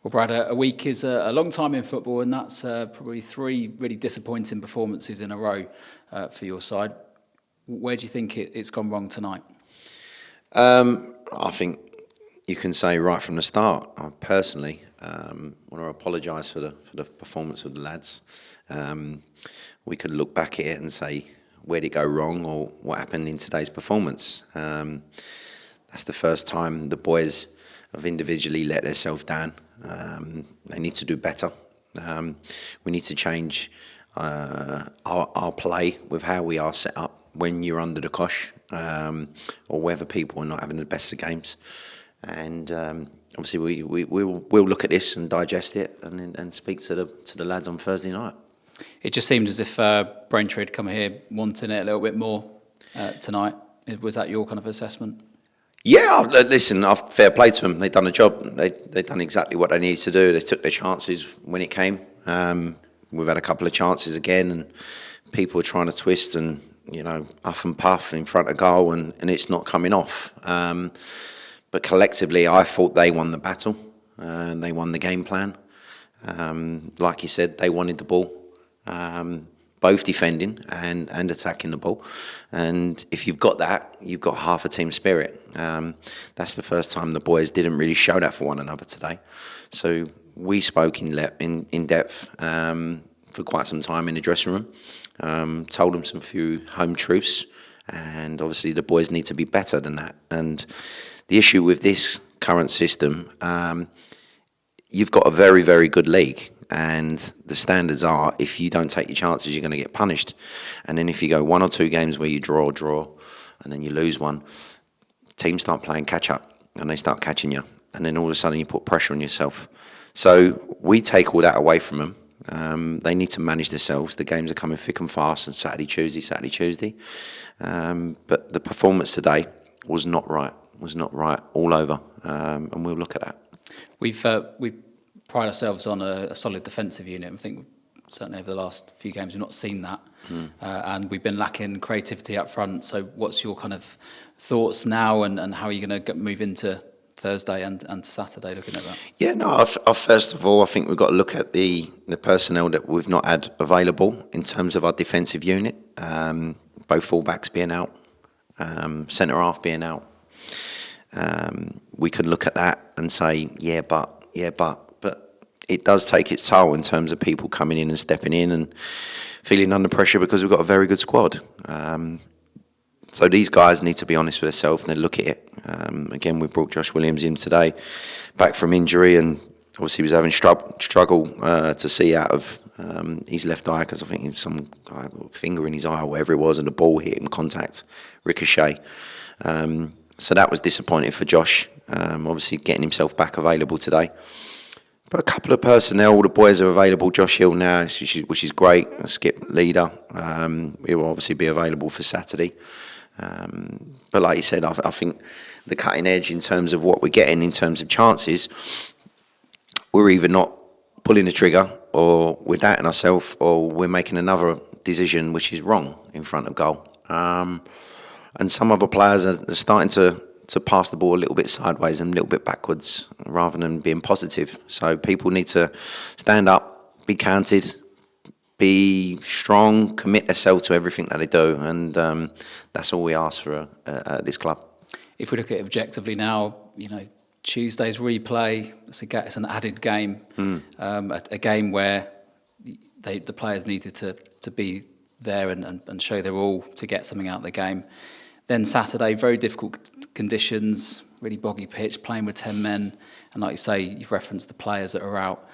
Well, Brad, a week is a long time in football, and that's probably three really disappointing performances in a row for your side. Where do you think it's gone wrong tonight? I think you can say right from the start. I personally want to apologise for the performance of the lads. We could look back at it and say, where did it go wrong, or what happened in today's performance? That's the first time the boys have individually let themselves down. They need to do better. We need to change our play with how we are set up when you're under the cosh, or whether people are not having the best of games. And obviously we'll look at this and digest it and speak to the lads on Thursday night. It just seemed as if Braintree had come here wanting it a little bit more tonight. Was that your kind of assessment? Yeah, listen, fair play to them. They've done a job. They've done exactly what they needed to do. They took their chances when it came. We've had a couple of chances again, and people are trying to twist and, huff and puff in front of goal, and it's not coming off. But collectively, I thought they won the battle, and they won the game plan. Like you said, they wanted the ball. Both defending and attacking the ball, and if you've got that, you've got half a team spirit. That's the first time the boys didn't really show that for one another today. So we spoke in depth for quite some time in the dressing room. Told them some few home truths, and obviously the boys need to be better than that. And the issue with this current system, you've got a very, very good league. And the standards are, if you don't take your chances, you're going to get punished. And then if you go one or two games where you draw, and then you lose one, teams start playing catch up, and they start catching you. And then all of a sudden you put pressure on yourself. So we take all that away from them. They need to manage themselves. The games are coming thick and fast, and Saturday, Tuesday. But the performance today was not right all over. And we'll look at that. We've pride ourselves on a solid defensive unit. I think certainly over the last few games we've not seen that, and we've been lacking creativity up front. So what's your kind of thoughts now, and how are you going to move into Thursday and Saturday looking at that? Yeah, no, first of all, I think we've got to look at the personnel that we've not had available in terms of our defensive unit. Both full-backs being out, centre-half being out. We could look at that and say, yeah, but it does take its toll in terms of people coming in and stepping in and feeling under pressure, because we've got a very good squad. So these guys need to be honest with themselves and they look at it. Again, we brought Josh Williams in today, back from injury, and obviously he was having struggle to see out of his left eye, because I think he was some guy with a finger in his eye or whatever it was, and the ball hit him, contact, ricochet. So that was disappointing for Josh, obviously getting himself back available today. But a couple of personnel, the boys are available. Josh Hill now, which is great. Skip leader. He will obviously be available for Saturday. But like you said, I think the cutting edge in terms of what we're getting in terms of chances, we're either not pulling the trigger, or we're doubting ourselves, or we're making another decision which is wrong in front of goal. And some other players are starting to pass the ball a little bit sideways and a little bit backwards rather than being positive. So people need to stand up, be counted, be strong, commit themselves to everything that they do, and that's all we ask for at this club. If we look at it objectively now, Tuesday's replay, it's an added game, a game where the players needed to be there and show their all to get something out of the game. Then Saturday, very difficult conditions, really boggy pitch, playing with 10 men. And like you say, you've referenced the players that are out.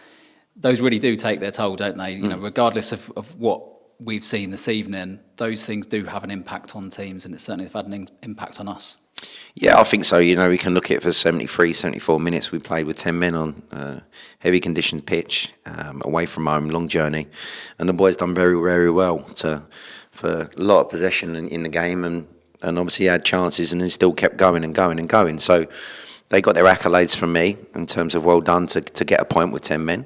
Those really do take their toll, don't they? Regardless of what we've seen this evening, those things do have an impact on teams, and it certainly have had an impact on us. Yeah, I think so. We can look at it for 73, 74 minutes. We played with 10 men on heavy conditioned pitch, away from home, long journey. And the boys done very, very well for a lot of possession in the game, and obviously had chances and then still kept going and going and going. So they got their accolades from me in terms of well done to get a point with 10 men.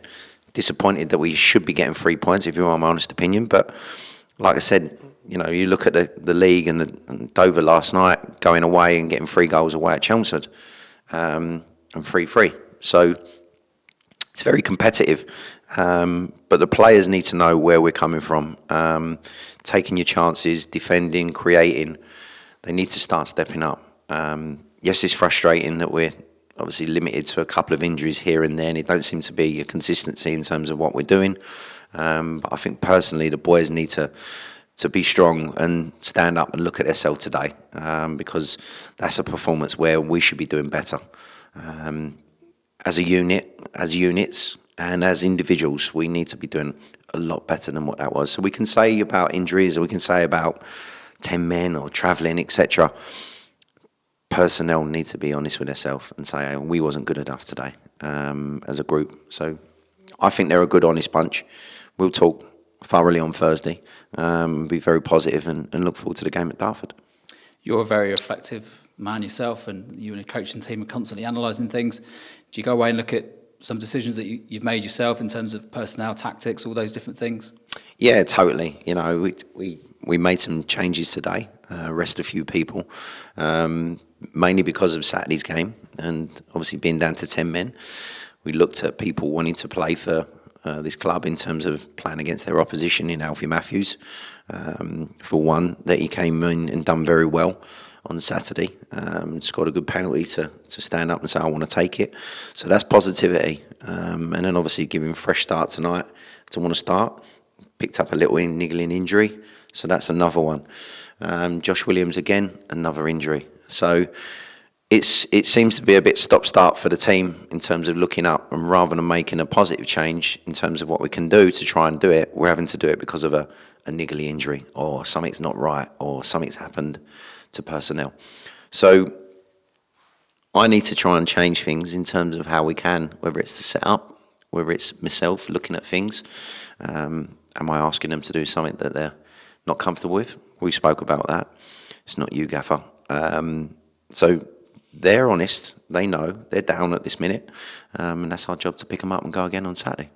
Disappointed that we should be getting 3 points, if you want my honest opinion. But like I said, you look at the league and Dover last night going away and getting 3 goals away at Chelmsford, and 3-3. So it's very competitive, but the players need to know where we're coming from. Taking your chances, defending, creating. They need to start stepping up. Yes, it's frustrating that we're obviously limited to a couple of injuries here and there, and it don't seem to be a consistency in terms of what we're doing. But I think personally the boys need to be strong and stand up and look at themselves today, because that's a performance where we should be doing better. As a unit, as units, and as individuals, we need to be doing a lot better than what that was. So we can say about injuries, or we can say about 10 men or travelling, etc. Personnel need to be honest with themselves and say, hey, we wasn't good enough today as a group. So I think they're a good, honest bunch. We'll talk thoroughly on Thursday, be very positive and look forward to the game at Dartford. You're a very reflective man yourself, and you and your coaching team are constantly analysing things. Do you go away and look at some decisions that you've made yourself in terms of personnel, tactics, all those different things? Yeah, totally. You know, we made some changes today, rest a few people, mainly because of Saturday's game, and obviously being down to 10 men. We looked at people wanting to play for this club in terms of playing against their opposition in Alfie Matthews. For one, that he came in and done very well on Saturday, scored a good penalty to stand up and say, I want to take it. So that's positivity. And then obviously giving a fresh start tonight to want to start. Picked up a little niggling injury, so that's another one. Josh Williams again, another injury. So it seems to be a bit stop-start for the team in terms of looking up, and rather than making a positive change in terms of what we can do to try and do it, we're having to do it because of a niggly injury, or something's not right, or something's happened to personnel. So I need to try and change things in terms of how we can, whether it's the setup, whether it's myself looking at things. Am I asking them to do something that they're not comfortable with? We spoke about that. It's not you, Gaffer. So they're honest. They know they're down at this minute, and that's our job to pick them up and go again on Saturday.